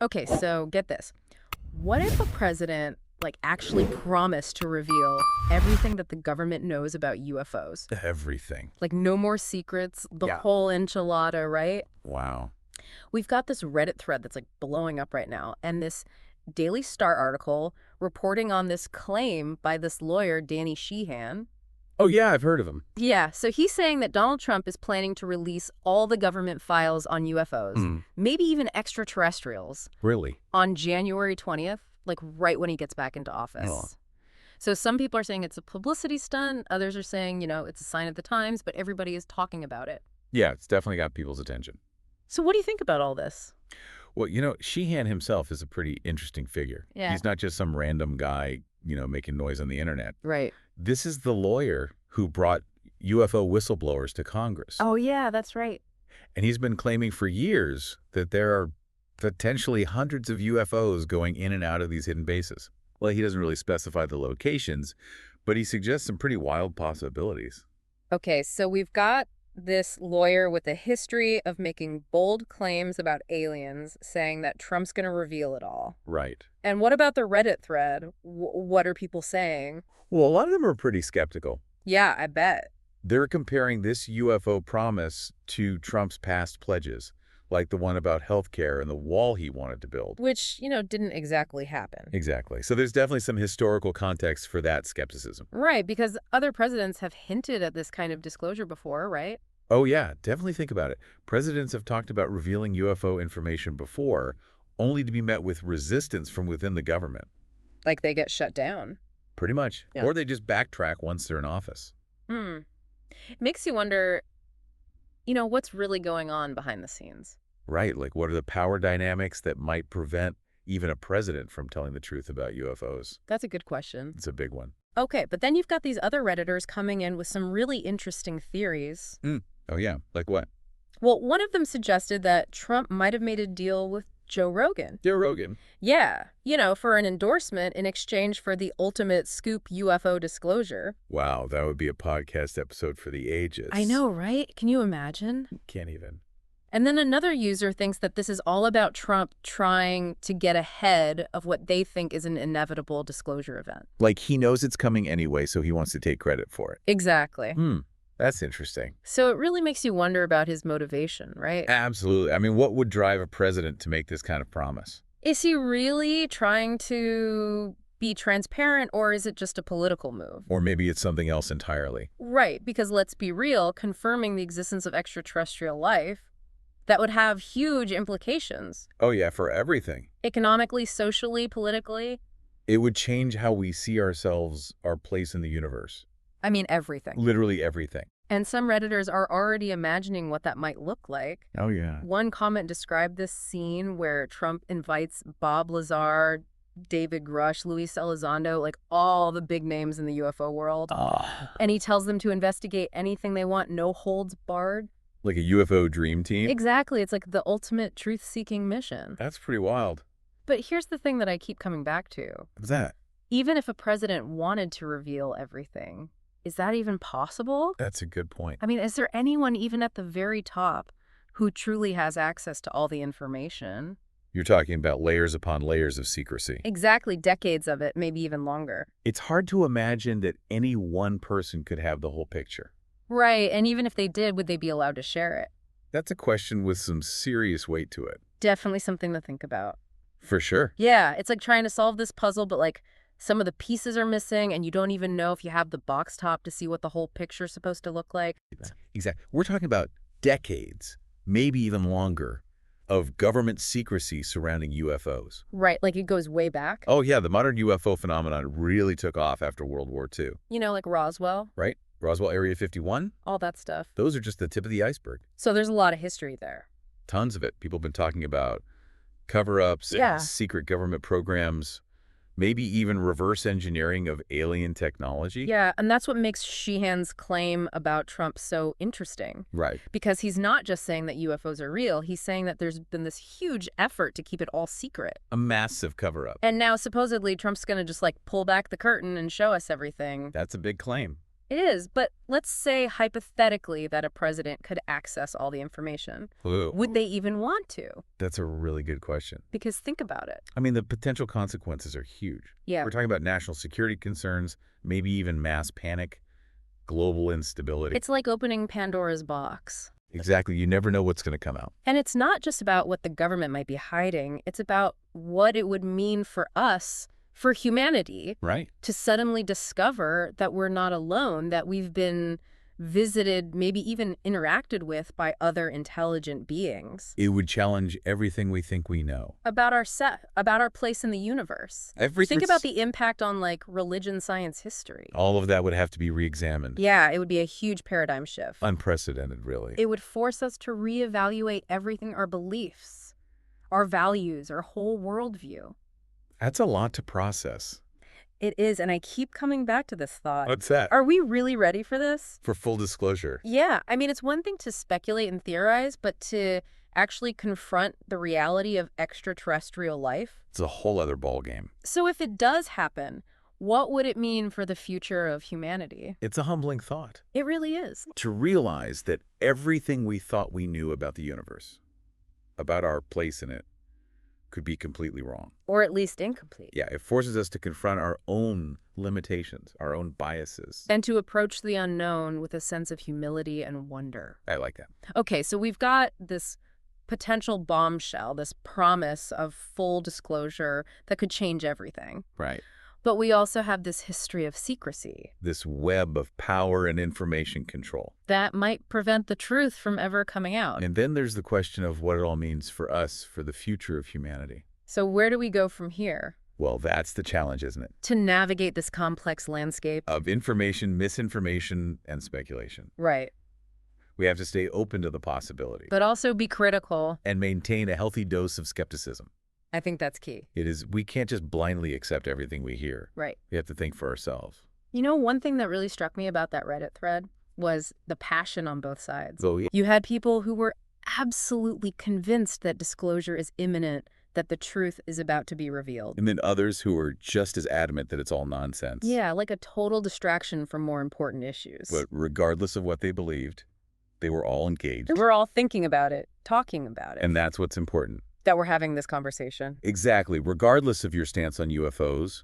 Okay, so get this. What if a president actually promised to reveal everything that the government knows about UFOs? Everything. Like no more secrets, the Yeah. whole enchilada, right? Wow. We've got this Reddit thread that's blowing up right now, and this Daily Star article reporting on this claim by this lawyer, Danny Sheehan. Oh, yeah, I've heard of him. Yeah, so he's saying that Donald Trump is planning to release all the government files on UFOs, Hmm. maybe even extraterrestrials, Really? on January 20th, right when he gets back into office. Oh. So some people are saying it's a publicity stunt. Others are saying, it's a sign of the times, but everybody is talking about it. Yeah, it's definitely got people's attention. So what do you think about all this? Well, Sheehan himself is a pretty interesting figure. Yeah. He's not just some random guy, making noise on the internet. Right. This is the lawyer who brought UFO whistleblowers to Congress. Oh, yeah, that's right. And he's been claiming for years that there are potentially hundreds of UFOs going in and out of these hidden bases. Well, he doesn't really specify the locations, but he suggests some pretty wild possibilities. Okay, so we've got this lawyer with a history of making bold claims about aliens, saying that Trump's going to reveal it all. Right. And what about the Reddit thread? What are people saying? Well, a lot of them are pretty skeptical. Yeah, I bet. They're comparing this UFO promise to Trump's past pledges, like the one about healthcare and the wall he wanted to build. Which, didn't exactly happen. Exactly. So there's definitely some historical context for that skepticism. Right, because other presidents have hinted at this kind of disclosure before, right? Oh, yeah, definitely think about it. Presidents have talked about revealing UFO information before, only to be met with resistance from within the government. Like they get shut down. Pretty much. Yeah. Or they just backtrack once they're in office. It makes you wonder, what's really going on behind the scenes? Right. Like, what are the power dynamics that might prevent even a president from telling the truth about UFOs? That's a good question. It's a big one. Okay, but then you've got these other Redditors coming in with some really interesting theories. Oh, yeah. Like what? Well, one of them suggested that Trump might have made a deal with Joe Rogan. Joe Rogan. Yeah, for an endorsement in exchange for the ultimate scoop UFO disclosure. Wow, that would be a podcast episode for the ages. I know, right? Can you imagine? Can't even. And then another user thinks that this is all about Trump trying to get ahead of what they think is an inevitable disclosure event. Like he knows it's coming anyway, so he wants to take credit for it. Exactly. That's interesting. So it really makes you wonder about his motivation, right? Absolutely. I mean, what would drive a president to make this kind of promise? Is he really trying to be transparent, or is it just a political move? Or maybe it's something else entirely. Right, because let's be real, confirming the existence of extraterrestrial life, that would have huge implications. Oh, yeah, for everything. Economically, socially, politically. It would change how we see ourselves, our place in the universe. I mean, everything. Literally everything. And some Redditors are already imagining what that might look like. Oh, yeah. One comment described this scene where Trump invites Bob Lazar, David Grush, Luis Elizondo, all the big names in the UFO world. And he tells them to investigate anything they want, no holds barred. Like a UFO dream team? Exactly. It's like the ultimate truth-seeking mission. That's pretty wild. But here's the thing that I keep coming back to. What's that? Even if a president wanted to reveal everything, is that even possible? That's a good point. I mean, is there anyone even at the very top who truly has access to all the information? You're talking about layers upon layers of secrecy. Exactly, decades of it, maybe even longer. It's hard to imagine that any one person could have the whole picture. Right, and even if they did, would they be allowed to share it? That's a question with some serious weight to it. Definitely something to think about. For sure. Yeah, it's like trying to solve this puzzle, but some of the pieces are missing and you don't even know if you have the box top to see what the whole picture's supposed to look like. Exactly. We're talking about decades, maybe even longer, of government secrecy surrounding UFOs. Right, like it goes way back. Oh, yeah, the modern UFO phenomenon really took off after World War II. Like Roswell. Right? Roswell Area 51? All that stuff. Those are just the tip of the iceberg. So there's a lot of history there. Tons of it. People have been talking about cover-ups, Yeah. secret government programs, maybe even reverse engineering of alien technology. Yeah, and that's what makes Sheehan's claim about Trump so interesting. Right. Because he's not just saying that UFOs are real, he's saying that there's been this huge effort to keep it all secret. A massive cover-up. And now supposedly Trump's going to just pull back the curtain and show us everything. That's a big claim. It is, but let's say hypothetically that a president could access all the information. Ooh, Would they even want to? that's a really good question. Because think about it. I mean, the potential consequences are huge. Yeah. We're talking about national security concerns, maybe even mass panic, global instability. It's like opening Pandora's box. Exactly. You never know what's going to come out. And it's not just about what the government might be hiding. It's about what it would mean for us, for humanity, Right. to suddenly discover that we're not alone, that we've been visited, maybe even interacted with by other intelligent beings. It would challenge everything we think we know. About our place in the universe. Think about the impact on, like, religion, science, history. All of that would have to be re-examined. Yeah, it would be a huge paradigm shift. Unprecedented, really. It would force us to reevaluate everything, our beliefs, our values, our whole worldview. That's a lot to process. It is, and I keep coming back to this thought. What's that? Are we really ready for this? For full disclosure. Yeah, I mean, it's one thing to speculate and theorize, but to actually confront the reality of extraterrestrial life. It's a whole other ballgame. So if it does happen, what would it mean for the future of humanity? It's a humbling thought. It really is. To realize that everything we thought we knew about the universe, about our place in it, could be completely wrong. Or at least incomplete. Yeah, it forces us to confront our own limitations, our own biases. And to approach the unknown with a sense of humility and wonder. I like that. Okay, so we've got this potential bombshell, this promise of full disclosure that could change everything. Right. But we also have this history of secrecy This web of power and information control. that might prevent the truth from ever coming out. And then there's the question of what it all means for us, for the future of humanity. So where do we go from here Well, that's the challenge, isn't it? to navigate this complex landscape? Of information, misinformation, and speculation. Right. We have to stay open to the possibility But also be critical. and maintain a healthy dose of skepticism. I think that's key. We can't just blindly accept everything we hear. Right. We have to think for ourselves. You know, one thing that really struck me about that Reddit thread was the passion on both sides. So yeah, You had people who were absolutely convinced that disclosure is imminent, that the truth is about to be revealed. and then others who are just as adamant that it's all nonsense. Yeah, like a total distraction from more important issues. But regardless of what they believed, they were all engaged. We're all thinking about it, talking about it, And that's what's important. that we're having this conversation. Exactly. Regardless of your stance on UFOs,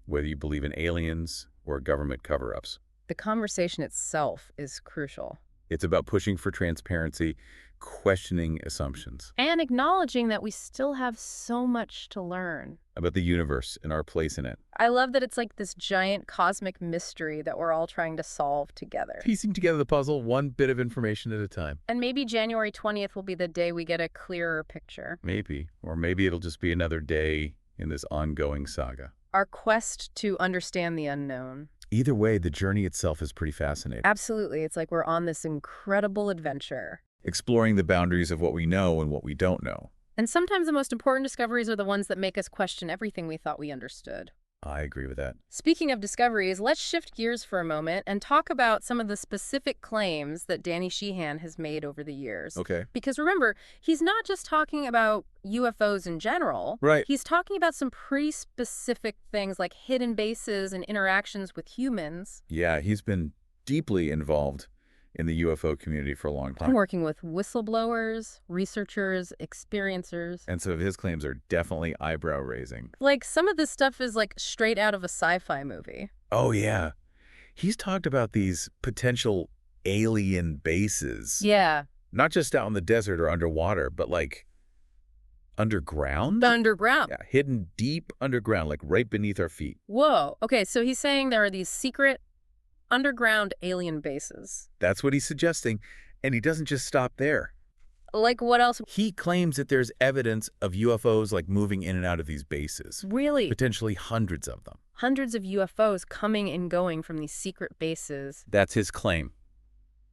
whether you believe in aliens or government cover-ups, The conversation itself is crucial. it's about pushing for transparency, questioning assumptions And acknowledging that we still have so much to learn. about the universe and our place in it. I love that it's like this giant cosmic mystery that we're all trying to solve together. Piecing together the puzzle one bit of information at a time. And maybe January 20th will be the day we get a clearer picture. Maybe. Or maybe it'll just be another day in this ongoing saga. Our quest to understand the unknown. Either way, the journey itself is pretty fascinating. Absolutely. It's like we're on this incredible adventure. Exploring the boundaries of what we know and what we don't know. And sometimes the most important discoveries are the ones that make us question everything we thought we understood. I agree with that. Speaking of discoveries, let's shift gears for a moment and talk about some of the specific claims that Danny Sheehan has made over the years. Okay. Because remember, he's not just talking about UFOs in general. Right. He's talking about some pretty specific things like hidden bases and interactions with humans. Yeah, he's been deeply involved in the UFO community for a long And time. working with whistleblowers, researchers, experiencers. And some of his claims are definitely eyebrow-raising. Like, some of this stuff is like straight out of a sci-fi movie. Oh, yeah. He's talked about these potential alien bases. Yeah. Not just out in the desert or underwater, but like underground? Underground. Yeah, hidden deep underground, like right beneath our feet. Whoa. Okay, so he's saying there are these secret underground alien bases. That's what he's suggesting, and he doesn't just stop there. Like, what else? He claims that there's evidence of UFOs like moving in and out of these bases. Really? Potentially hundreds of them. Hundreds of UFOs coming and going from these secret bases. That's his claim.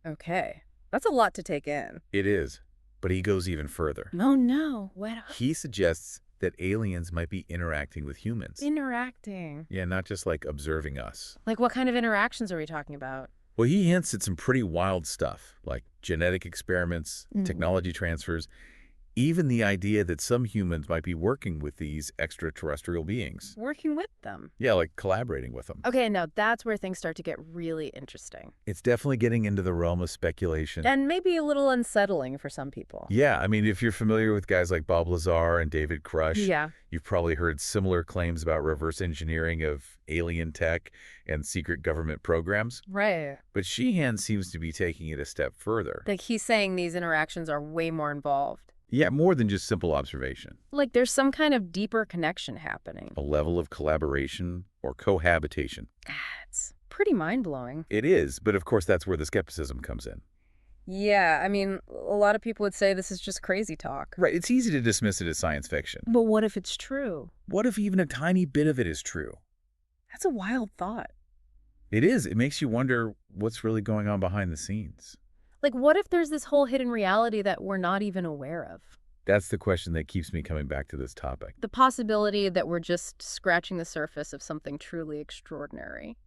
Okay. That's a lot to take in. It is, but he goes even further. Oh, no. What? He suggests that aliens might be interacting with humans. Interacting. Yeah, not just like observing us. Like, what kind of interactions are we talking about? Well, he hints at some pretty wild stuff, like genetic experiments, technology transfers, Even the idea that some humans might be working with these extraterrestrial beings. Working with them. Yeah, like collaborating with them. Okay, now that's where things start to get really interesting. It's definitely getting into the realm of speculation. And maybe a little unsettling for some people. Yeah, I mean, if you're familiar with guys like Bob Lazar and David Grush, Yeah. you've probably heard similar claims about reverse engineering of alien tech and secret government programs. Right. But Sheehan seems to be taking it a step further. Like he's saying these interactions are way more involved. Yeah, more than just simple observation. Like there's some kind of deeper connection happening. A level of collaboration or cohabitation. It's pretty mind-blowing. It is, but of course that's where the skepticism comes in. Yeah, I mean, a lot of people would say this is just crazy talk. Right, it's easy to dismiss it as science fiction. But what if it's true? What if even a tiny bit of it is true? That's a wild thought. It is. It makes you wonder what's really going on behind the scenes. Like, what if there's this whole hidden reality that we're not even aware of? That's the question that keeps me coming back to this topic. The possibility that we're just scratching the surface of something truly extraordinary.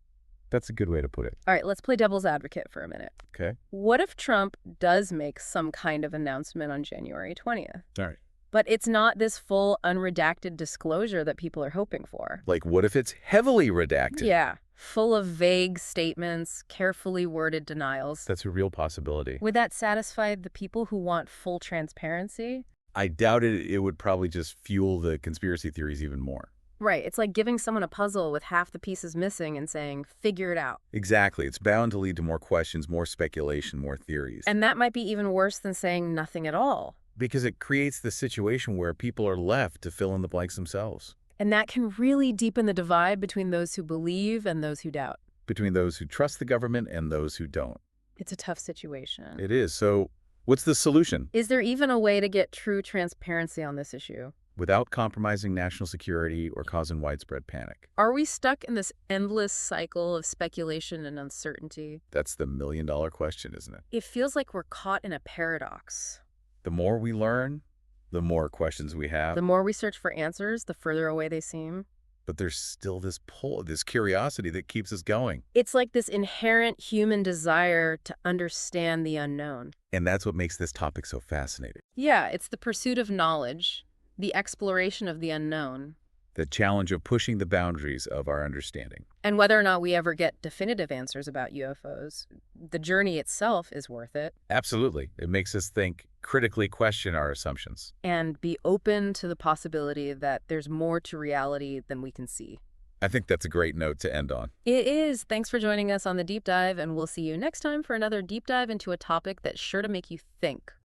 That's a good way to put it. All right, let's play devil's advocate for a minute. Okay. What if Trump does make some kind of announcement on January 20th? All right. But it's not this full unredacted disclosure that people are hoping for. Like, what if it's heavily redacted? Yeah, full of vague statements, carefully worded denials. That's a real possibility. Would that satisfy the people who want full transparency? I doubt it would probably just fuel the conspiracy theories even more. Right, it's like giving someone a puzzle with half the pieces missing and saying, figure it out. Exactly. It's bound to lead to more questions, more speculation, more theories. And that might be even worse than saying nothing at all. Because it creates the situation where people are left to fill in the blanks themselves. And that can really deepen the divide between those who believe and those who doubt. Between those who trust the government and those who don't. It's a tough situation. It is. So what's the solution? Is there even a way to get true transparency on this issue? Without compromising national security or causing widespread panic. Are we stuck in this endless cycle of speculation and uncertainty? That's the million-dollar question, isn't it? It feels like we're caught in a paradox. The more we learn, the more questions we have. The more we search for answers, the further away they seem. But there's still this pull, this curiosity that keeps us going. It's like this inherent human desire to understand the unknown. And that's what makes this topic so fascinating. Yeah, it's the pursuit of knowledge, the exploration of the unknown. The challenge of pushing the boundaries of our understanding. And whether or not we ever get definitive answers about UFOs, the journey itself is worth it. Absolutely. It makes us think, critically question our assumptions. And be open to the possibility that there's more to reality than we can see. I think that's a great note to end on. It is. Thanks for joining us on The Deep Dive, and we'll see you next time for another deep dive into a topic that's sure to make you think.